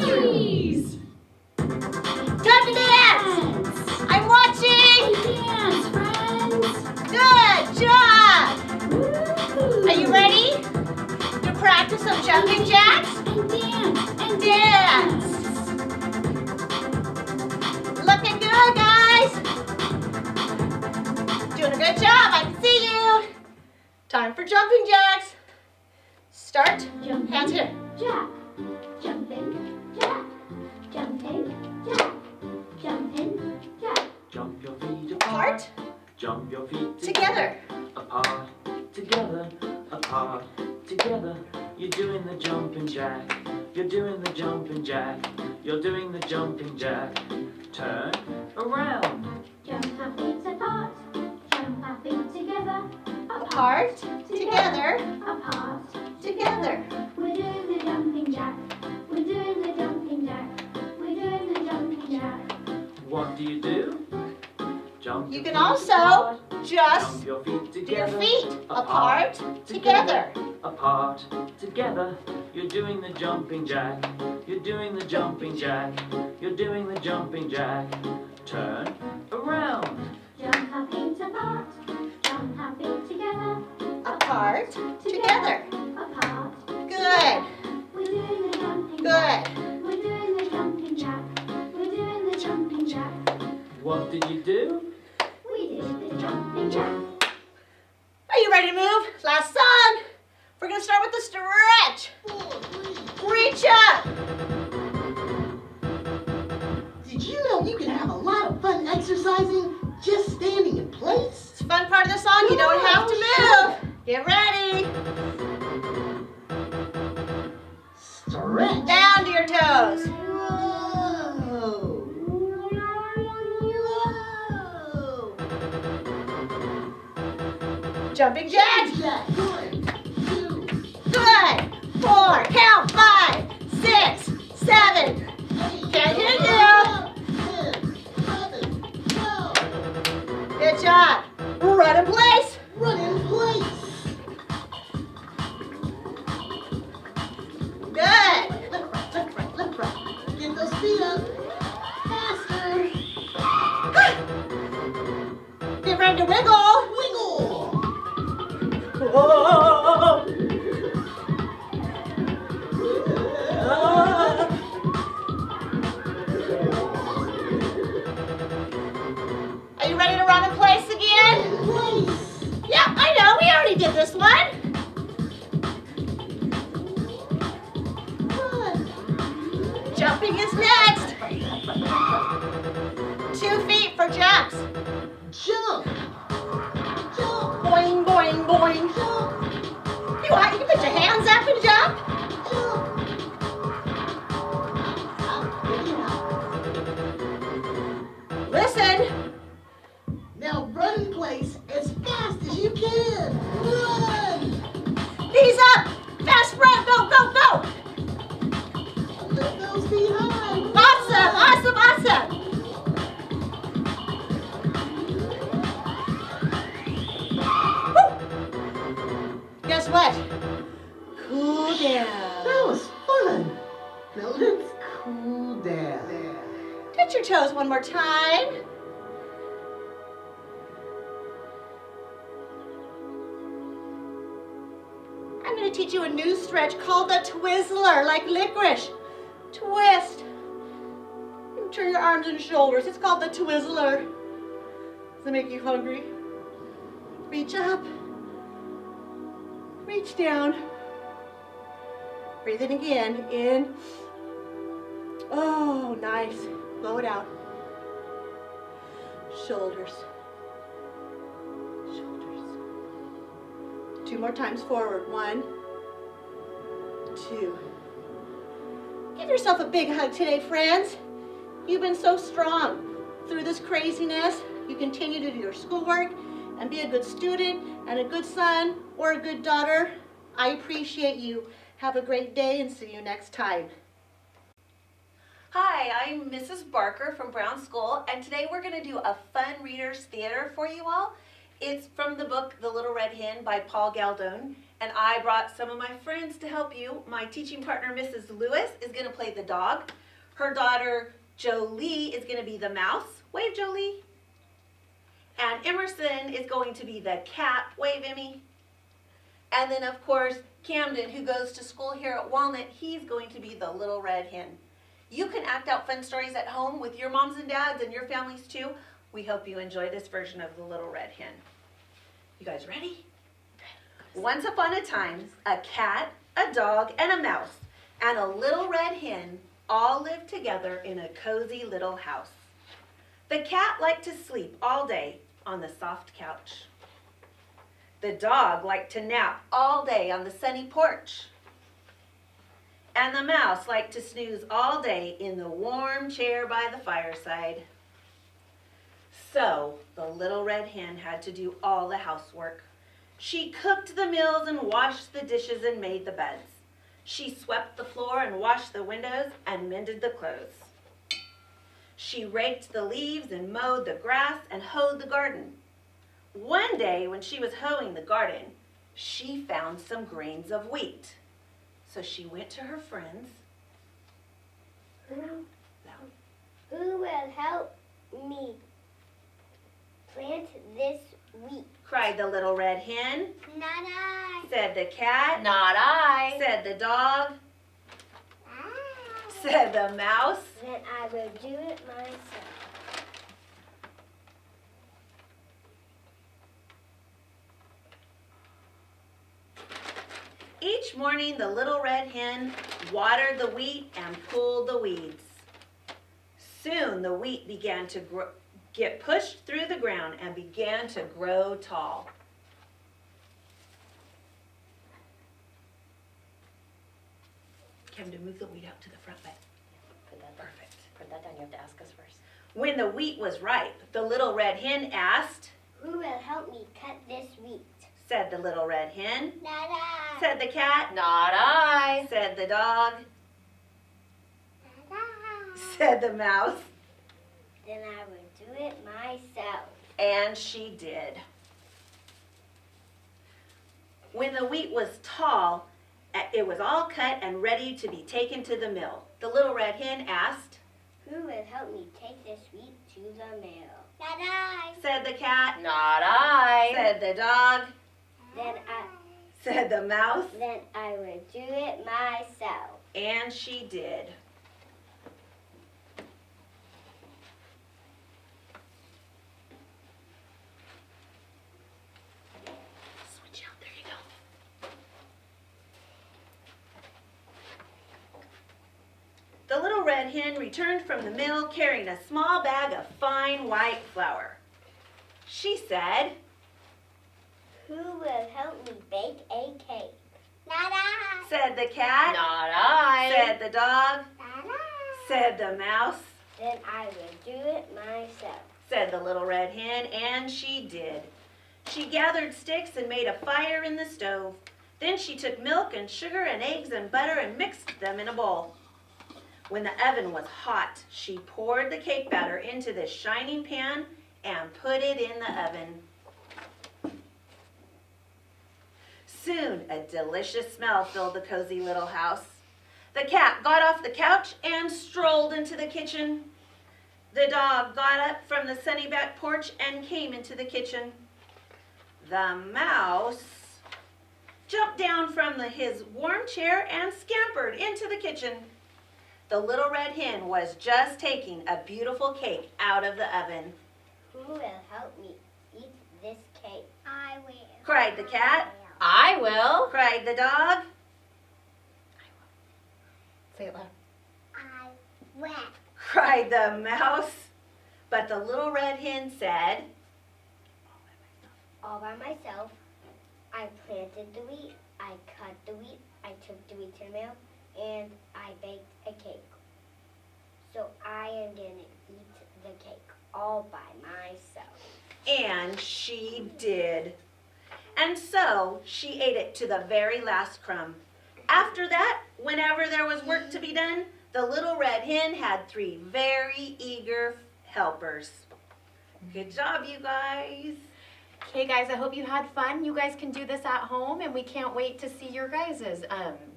Speaker 5: Freeze!
Speaker 4: Time to dance. I'm watching.
Speaker 5: Dance, friends!
Speaker 4: Good job.
Speaker 5: Woo!
Speaker 4: Are you ready to practice some jumping jacks?
Speaker 5: And dance! And
Speaker 4: Dance. Looking good, guys. Doing a good job. I can see you. Time for jumping jacks. Start.
Speaker 5: Jumping
Speaker 4: Hands here.
Speaker 5: jack, jumping jack, jumping jack, jumping jack.
Speaker 6: Jump your feet
Speaker 4: Apart.
Speaker 6: apart. Jump your feet
Speaker 4: Together.
Speaker 6: apart. Together, apart. Together. You're doing the jumping jack. You're doing the jumping jack. You're doing the jumping jack. Turn around.
Speaker 5: Jump our feet apart, jump our feet together,
Speaker 4: Apart. Together.
Speaker 5: apart.
Speaker 4: Together.
Speaker 5: We're doing the jumping jack, we're doing the jumping jack, we're doing the jumping jack.
Speaker 6: What do? Jump
Speaker 4: You
Speaker 6: your
Speaker 4: can
Speaker 6: feet
Speaker 4: also
Speaker 6: apart.
Speaker 4: just
Speaker 6: Jump your feet
Speaker 4: do your
Speaker 6: together.
Speaker 4: feet apart. Together.
Speaker 6: Apart. Together. You're doing the jumping jack. You're doing the jumping jack. You're doing the jumping jack. Turn around.
Speaker 5: Jump our feet apart, jump our feet together,
Speaker 4: Apart. Together.
Speaker 5: apart.
Speaker 4: Good.
Speaker 5: We're doing the jumping
Speaker 4: Good.
Speaker 5: jack, we're doing the jumping jack, we're doing the jumping jack.
Speaker 6: What did you do?
Speaker 5: We did the jumping jack.
Speaker 4: Are you ready to move? Last song. We're going to start with the stretch. Reach up.
Speaker 7: Did you know you can have a lot of fun exercising just standing in place?
Speaker 4: It's a fun part of the song. You don't have to move. Get ready.
Speaker 7: Stretch.
Speaker 4: Down to your toes.
Speaker 7: Whoa. Whoa.
Speaker 4: Jumping jacks.
Speaker 7: Jack. 1, 2,
Speaker 4: Good. 4. Count. 5, 6, 7. Can't hear you.
Speaker 7: 10, 11, 12.
Speaker 4: Good job. Run in place.
Speaker 7: Run in place.
Speaker 4: Good.
Speaker 7: Left, right, left, right. Get those feet up. Faster.
Speaker 4: Get ready to wiggle.
Speaker 7: Wiggle.
Speaker 4: Whoa. Are you ready to run in place again?
Speaker 7: Place.
Speaker 4: Yeah, I know. We already did this one.
Speaker 7: Run.
Speaker 4: Jumping is next. 2 feet for jumps.
Speaker 7: Jump. Jump.
Speaker 4: Boing, boing, boing.
Speaker 7: Jump.
Speaker 4: You want? You can put your hands up and jump.
Speaker 7: Jump.
Speaker 4: Listen.
Speaker 7: Now run in place as fast as you can. Run.
Speaker 4: Knees up. Fast run. Go, go, go.
Speaker 7: Lift those feet high.
Speaker 4: Awesome, awesome, awesome. Woo. Guess what? Cool down.
Speaker 7: That was fun. Now let's cool down.
Speaker 4: Touch your toes one more time. I'm going to teach you a new stretch called the Twizzler, like licorice. Twist. Turn your arms and shoulders. It's called the Twizzler. Does it make you hungry? Reach up. Reach down. Breathe in again. In. Oh, nice. Blow it out. Shoulders. Shoulders. 2 more times forward. 1, 2. Give yourself a big hug today, friends. You've been so strong through this craziness. You continue to do your schoolwork and be a good student and a good son or a good daughter. I appreciate you. Have a great day and see you next time.
Speaker 8: Hi, I'm Mrs. Barker from Brown School, and today we're going to do a fun reader's theater for you all. It's from the book The Little Red Hen by Paul Galdone, and I brought some of my friends to help you. My teaching partner, Mrs. Lewis, is going to play the dog. Her daughter, Jolie, is going to be the mouse. Wave, Jolie. And Emerson is going to be the cat. Wave, Emmy. And then, of course, Camden, who goes to school here at Walnut, he's going to be the Little Red Hen. You can act out fun stories at home with your moms and dads and your families too. We hope you enjoy this version of The Little Red Hen. You guys ready? Once upon a time, a cat, a dog, and a mouse, and a little red hen all lived together in a cozy little house. The cat liked to sleep all day on the soft couch. The dog liked to nap all day on the sunny porch. And the mouse liked to snooze all day in the warm chair by the fireside. So the little red hen had to do all the housework. She cooked the meals and washed the dishes and made the beds. She swept the floor and washed the windows and mended the clothes. She raked the leaves and mowed the grass and hoed the garden. One day when she was hoeing the garden, she found some grains of wheat. So she went to her friends.
Speaker 9: Who will help me plant this wheat?
Speaker 8: Cried the little red hen.
Speaker 9: Not I.
Speaker 8: Said the cat.
Speaker 3: Not I.
Speaker 8: Said the dog. Said the mouse.
Speaker 9: Then I will do it myself.
Speaker 8: Each morning the little red hen watered the wheat and pulled the weeds. Soon the wheat began to get pushed through the ground and began to grow tall. Come to move the wheat out to the front bed. Perfect.
Speaker 3: Put that down. You have to ask us first.
Speaker 8: When the wheat was ripe, the little red hen asked,
Speaker 9: Who will help me cut this wheat?
Speaker 4: said the little red hen.
Speaker 9: Not I.
Speaker 4: Said the cat.
Speaker 3: Not I.
Speaker 4: Said the dog.
Speaker 9: Not I.
Speaker 4: Said the mouse.
Speaker 9: Then I will do it myself.
Speaker 4: And she did. When the wheat was tall, it was all cut and ready to be taken to the mill. The little red hen asked.
Speaker 9: Who will help me take this wheat to the mill? Not I.
Speaker 4: Said the cat.
Speaker 3: Not I.
Speaker 4: Said the dog. Said the mouse.
Speaker 9: Then I will do it myself.
Speaker 4: And she did. Switch out. There you go. The little red hen returned from the mill carrying a small bag of fine white flour. She said,
Speaker 9: Who will help me bake a cake? Not I.
Speaker 4: said the cat.
Speaker 3: Not I.
Speaker 4: Said the dog.
Speaker 9: Not I.
Speaker 4: Said the mouse.
Speaker 9: Then I will do it myself.
Speaker 4: Said the little red hen, and she did. She gathered sticks and made a fire in the stove. Then she took milk and sugar and eggs and butter and mixed them in a bowl. When the oven was hot, she poured the cake batter into the shining pan and put it in the oven. Soon, a delicious smell filled the cozy little house. The cat got off the couch and strolled into the kitchen. The dog got up from the sunny back porch and came into the kitchen. The mouse jumped down from his warm chair and scampered into the kitchen. The little red hen was just taking a beautiful cake out of the oven.
Speaker 9: Who will help me eat this cake? I will.
Speaker 4: Cried the cat.
Speaker 3: I will.
Speaker 4: Cried the dog.
Speaker 3: Say it loud.
Speaker 9: I will.
Speaker 4: Cried the mouse. But the little red hen said,
Speaker 9: All by myself. I planted the wheat. I cut the wheat. I took the wheat to the mill. And I baked a cake. So I am going to eat the cake all by myself.
Speaker 4: and she did. And so she ate it to the very last crumb. After that, whenever there was work to be done, the little red hen had 3 very eager helpers. Good job, you guys.
Speaker 3: Okay, guys, I hope you had fun. You guys can do this at home, and we can't wait to see your guys'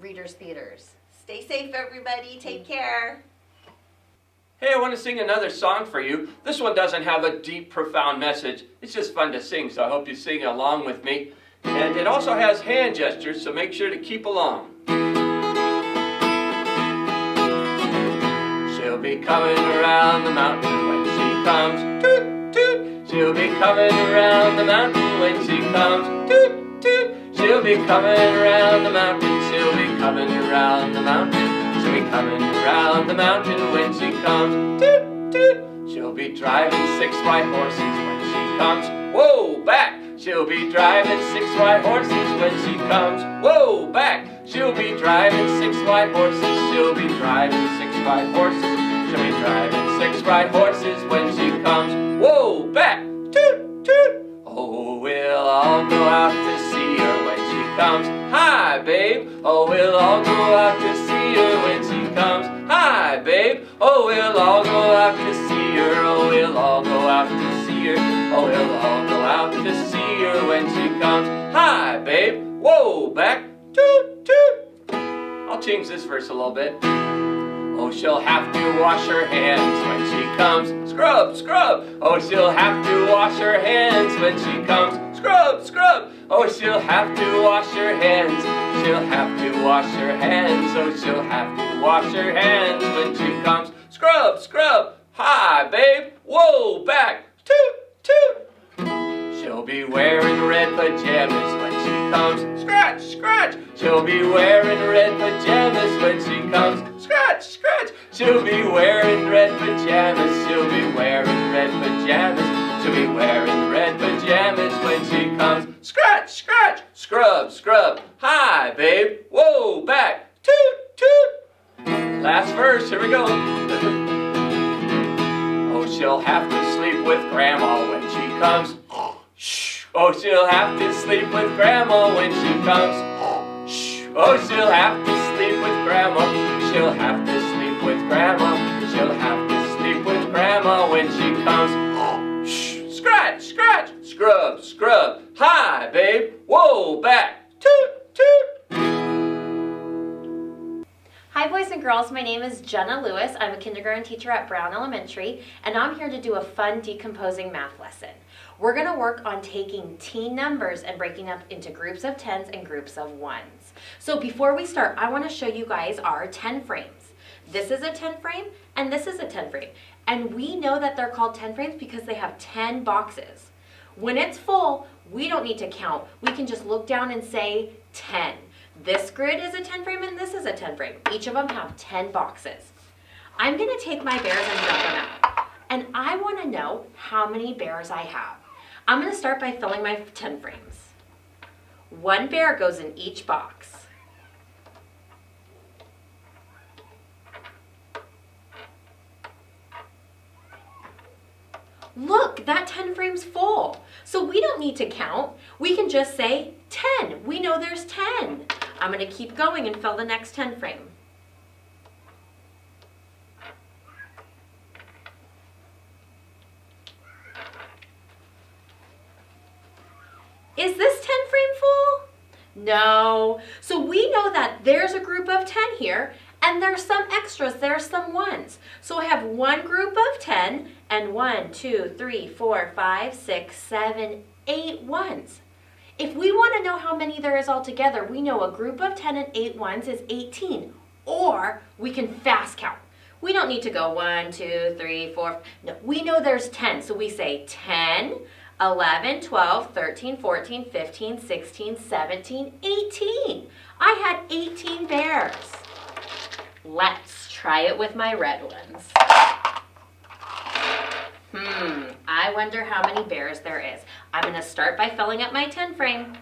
Speaker 3: Readers Theaters.
Speaker 4: Stay safe, everybody. Take care.
Speaker 1: Hey, I want to sing another song for you. This one doesn't have a deep, profound message. It's just fun to sing, so I hope you sing along with me. And it also has hand gestures, so make sure to keep along. She'll be coming around the mountain when she comes. Toot, toot. She'll be coming around the mountain when she comes. Toot, toot. She'll be coming around the mountain. She'll be coming around the mountain. She'll be coming around the mountain when she comes. Toot, toot. She'll be driving 6 white horses when she comes. Whoa, back. She'll be driving 6 white horses when she comes. Whoa, back. She'll be driving 6 white horses. She'll be driving 6 white horses. She'll be driving 6 white horses when she comes. Whoa, back. Toot, toot. Oh, we'll all go out to see her when she comes. Hi, babe. Oh, we'll all go out to see her when she comes. Hi, babe. Oh, we'll all go out to see her. Oh, we'll all go out to see her. Oh, we'll all go out to see her when she comes. Hi, babe. Whoa, back. Toot, toot. I'll change this verse a little bit. Oh, she'll have to wash her hands when she comes. Scrub, scrub. Oh, she'll have to wash her hands when she comes. Scrub, scrub. Oh, she'll have to wash her hands. She'll have to wash her hands. Oh, she'll have to wash her hands when she comes. Scrub, scrub. Hi, babe. Whoa, back. Toot, toot. She'll be wearing red pajamas when she comes. Scratch, scratch. She'll be wearing red pajamas when she comes. Scratch, scratch. She'll be wearing red pajamas. She'll be wearing red pajamas. She'll be wearing red pajamas when she comes. Scratch, scratch. Scrub, scrub. Hi, babe. Whoa, back. Toot, toot. Last verse. Here we go. Oh, she'll have to sleep with Grandma when she comes. Shh. Oh, she'll have to sleep with Grandma when she comes. Shh. Oh, she'll have to sleep with Grandma. She'll have to sleep with Grandma. She'll have to sleep with Grandma when she comes. Shh. Scratch, scratch, scrub, scrub. Hi, babe. Whoa, back. Toot, toot.
Speaker 3: Hi boys and girls, my name is Jenna Lewis. I'm a kindergarten teacher at Brown Elementary, and I'm here to do a fun decomposing math lesson. We're going to work on taking teen numbers and breaking up into groups of 10s and groups of 1s. So before we start, I want to show you guys our 10 frames. This is a 10 frame and this is a 10 frame. And we know that they're called 10 frames because they have 10 boxes. When it's full, we don't need to count. We can just look down and say 10. This grid is a 10 frame and this is a 10 frame. Each of them have 10 boxes. I'm going to take my bears and dump them out. And I want to know how many bears I have. I'm going to start by filling my 10 frames. 1 bear goes in each box. Look, that 10 frame's full. So we don't need to count. We can just say 10. We know there's 10. I'm going to keep going and fill the next 10 frame. Is this 10 frame full? No. So we know that there's a group of 10 here, and there's some extras, there's some 1s. So I have one group of 10, and 1, 2, 3, 4, 5, 6, 7, 8 1s. If we want to know how many there is altogether, we know a group of 10 and 8 1s is 18. Or we can fast count. We don't need to go 1, 2, 3, 4. No, we know there's 10, so we say 10, 11, 12, 13, 14, 15, 16, 17, 18. I had 18 bears. Let's try it with my red ones. I wonder how many bears there is. I'm going to start by filling up my 10 frame.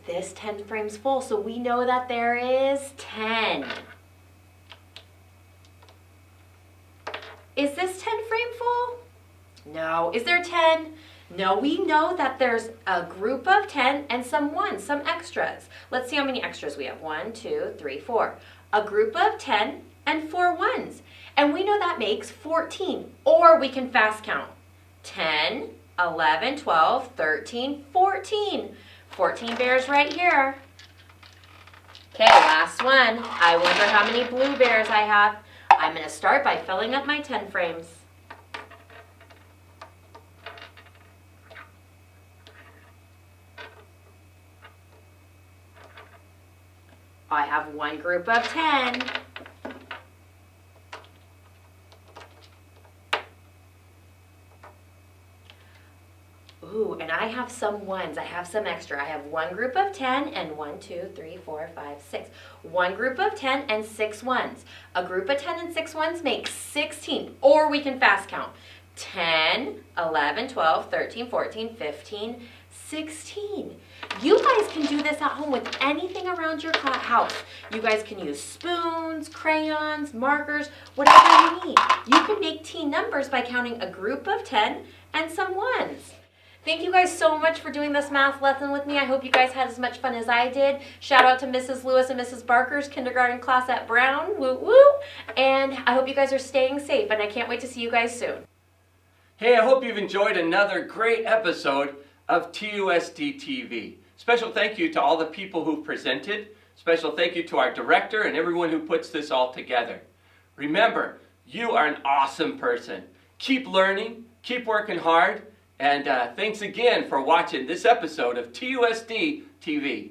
Speaker 3: This 10 frame's full, so we know that there is 10. Is this 10 frame full? No. Is there 10? No, we know that there's a group of 10 and some 1s, some extras. Let's see how many extras we have. 1, 2, 3, 4. A group of 10 and 4 1s. And we know that makes 14. Or we can fast count. 10, 11, 12, 13, 14. 14 bears right here. Okay, last one. I wonder how many blue bears I have. I'm going to start by filling up my 10 frames. I have one group of 10. Ooh, and I have some 1s. I have some extra. I have one group of 10 and 1, 2, 3, 4, 5, 6. One group of 10 and 6 1s. A group of 10 and 6 1s makes 16. Or we can fast count. 10, 11, 12, 13, 14, 15, 16. You guys can do this at home with anything around your house. You guys can use spoons, crayons, markers, whatever you need. You can make teen numbers by counting a group of 10 and some 1s. Thank you guys so much for doing this math lesson with me. I hope you guys had as much fun as I did. Shout out to Mrs. Lewis and Mrs. Barker's kindergarten class at Brown. Woo woo. And I hope you guys are staying safe, and I can't wait to see you guys soon.
Speaker 1: Hey, I hope you've enjoyed another great episode of TUSDtv. Special thank you to all the people who presented. Special thank you to our director and everyone who puts this all together. Remember, you are an awesome person. Keep learning, keep working hard, and thanks again for watching this episode of TUSDtv.